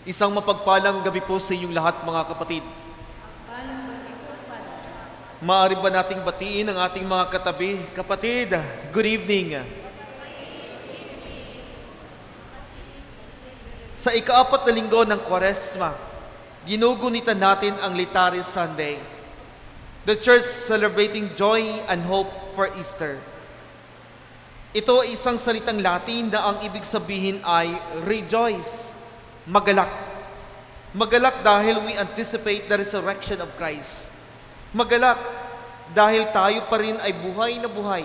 Isang mapagpalang gabi po sa inyong lahat, mga kapatid. Maaari ba nating batiin ang ating mga katabi? Kapatid, good evening. Sa ika-4 na linggo ng Kwaresma, ginugunitan natin ang Laetaris Sunday. The Church celebrating joy and hope for Easter. Ito ay isang salitang Latin na ang ibig sabihin ay rejoice, magalak. Magalak dahil we anticipate the resurrection of Christ. Magalak dahil tayo pa rin ay buhay na buhay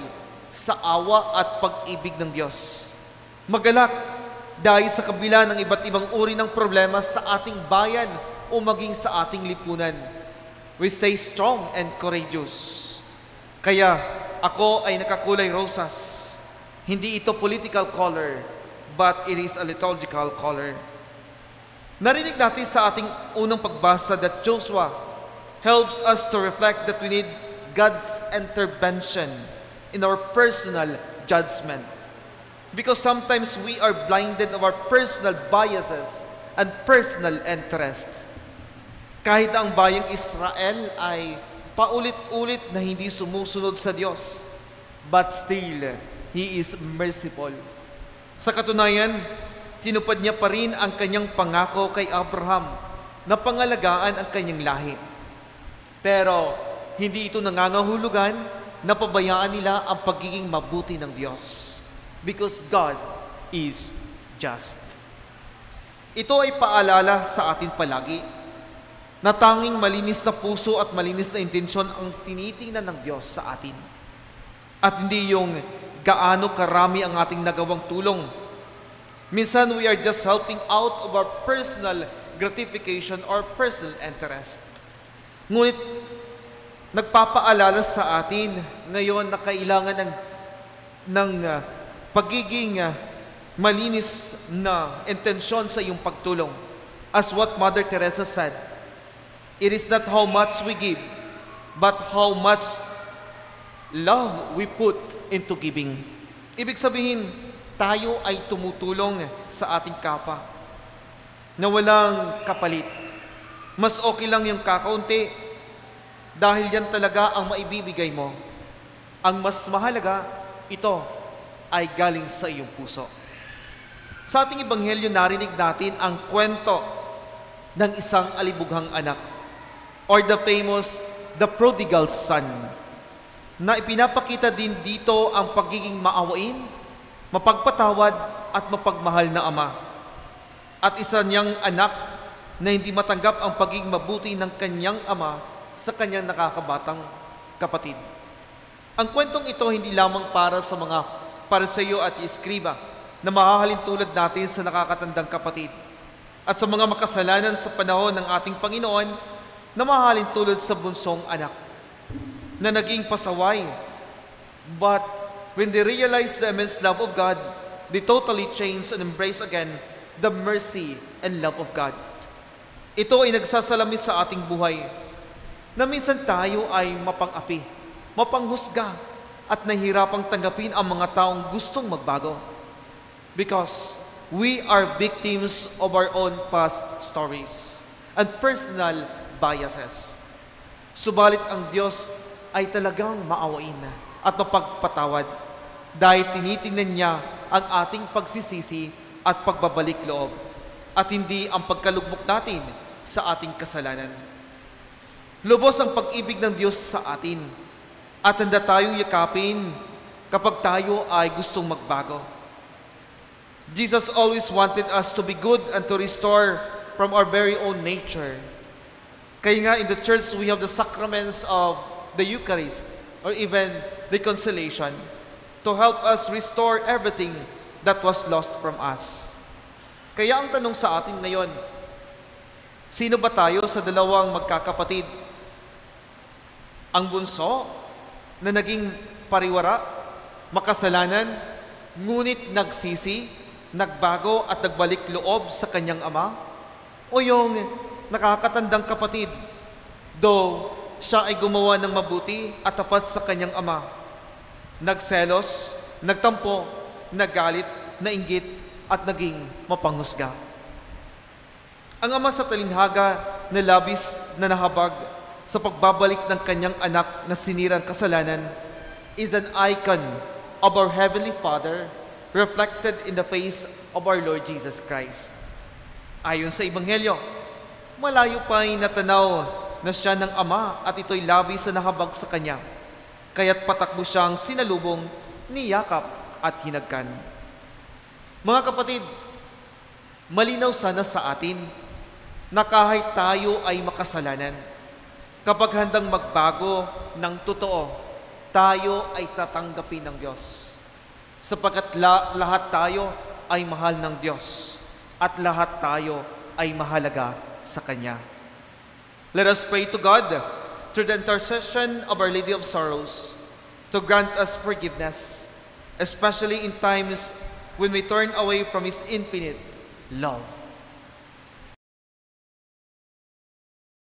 sa awa at pag-ibig ng Diyos. Magalak dahil sa kabila ng iba't ibang uri ng problema sa ating bayan o maging sa ating lipunan, we stay strong and courageous. Kaya ako ay nakakulay rosas. Hindi ito political color, but it is a liturgical color. Narinig natin sa ating unang pagbasa that Joshua helps us to reflect that we need God's intervention in our personal judgment. Because sometimes we are blinded of our personal biases and personal interests. Kahit ang bayang Israel ay paulit-ulit na hindi sumusunod sa Diyos, but still, He is merciful. Sa katunayan, tinupad niya pa rin ang kanyang pangako kay Abraham na pangalagaan ang kanyang lahi. Pero hindi ito nangangahulugan na pabayaan nila ang pagiging mabuti ng Diyos. Because God is just. Ito ay paalala sa atin palagi na tanging malinis na puso at malinis na intensyon ang tinitingnan ng Diyos sa atin. At hindi yung gaano karami ang ating nagawang tulong. Minsan we are just helping out of our personal gratification or personal interest. Ngunit nagpapaalala sa atin ngayon na kailangan ng pagiging malinis na intensyon sa iyong pagtulong. As what Mother Teresa said, it is not how much we give, but how much love we put into giving. Ibig sabihin, tayo ay tumutulong sa ating kapwa na walang kapalit. Mas okay lang yung kakaunti dahil yan talaga ang maibibigay mo. Ang mas mahalaga, ito ay galing sa iyong puso. Sa ating ebanghelyo, narinig natin ang kwento ng isang alibughang anak or the famous The Prodigal Son, na ipinapakita din dito ang pagiging maawain, mapagpatawad at mapagmahal na ama. At isa niyang anak na hindi matanggap ang pagiging mabuti ng kanyang ama sa kanyang nakakabatang kapatid. Ang kwentong ito hindi lamang para sa mga Pariseo at Eskriba na mahahalin tulad natin sa nakakatandang kapatid at sa mga makasalanan sa panahon ng ating Panginoon na mahahalin tulad sa bunsong anak na naging pasaway. But when they realize the immense love of God, they totally change and embrace again the mercy and love of God. Ito ay nagsasalamin sa ating buhay na minsan tayo ay mapang-api, mapanghusga, at nahihirapang tanggapin ang mga taong gustong magbago. Because we are victims of our own past stories and personal biases. Subalit ang Diyos ay talagang maawain at mapagpatawad dahil tinitingnan niya ang ating pagsisisi at pagbabalik loob at hindi ang pagkalugmok natin sa ating kasalanan. Lubos ang pag-ibig ng Diyos sa atin at handa tayong yakapin kapag tayo ay gustong magbago. Jesus always wanted us to be good and to restore from our very own nature. Kaya nga in the church we have the sacraments of the Eucharist or even reconciliation to help us restore everything that was lost from us. Kaya ang tanong sa atin ngayon, sino ba tayo sa dalawang magkakapatid? Ang bunso na naging pariwara, makasalanan, ngunit nagsisi, nagbago at nagbalik loob sa kanyang ama? O yung nakakatandang kapatid, though siya ay gumawa ng mabuti at tapat sa kanyang ama, nagselos, nagtampo, nagalit, nainggit, at naging mapanghusga. Ang ama sa talinhaga na labis na nahabag sa pagbabalik ng kanyang anak na sinirang kasalanan is an icon of our Heavenly Father reflected in the face of our Lord Jesus Christ. Ayon sa Ebanghelyo, malayo pa ay natanaw na siya ng ama at ito'y labis na nahabag sa kanya. Kaya't patakbo siyang sinalubong, niyakap at hinagkan. Mga kapatid, malinaw sana sa atin na kahit tayo ay makasalanan, kapag handang magbago ng totoo, tayo ay tatanggapin ng Diyos. Sapagkat lahat tayo ay mahal ng Diyos at lahat tayo ay mahalaga sa Kanya. Let us pray to God through the intercession of Our Lady of Sorrows to grant us forgiveness, especially in times when we turn away from His infinite love.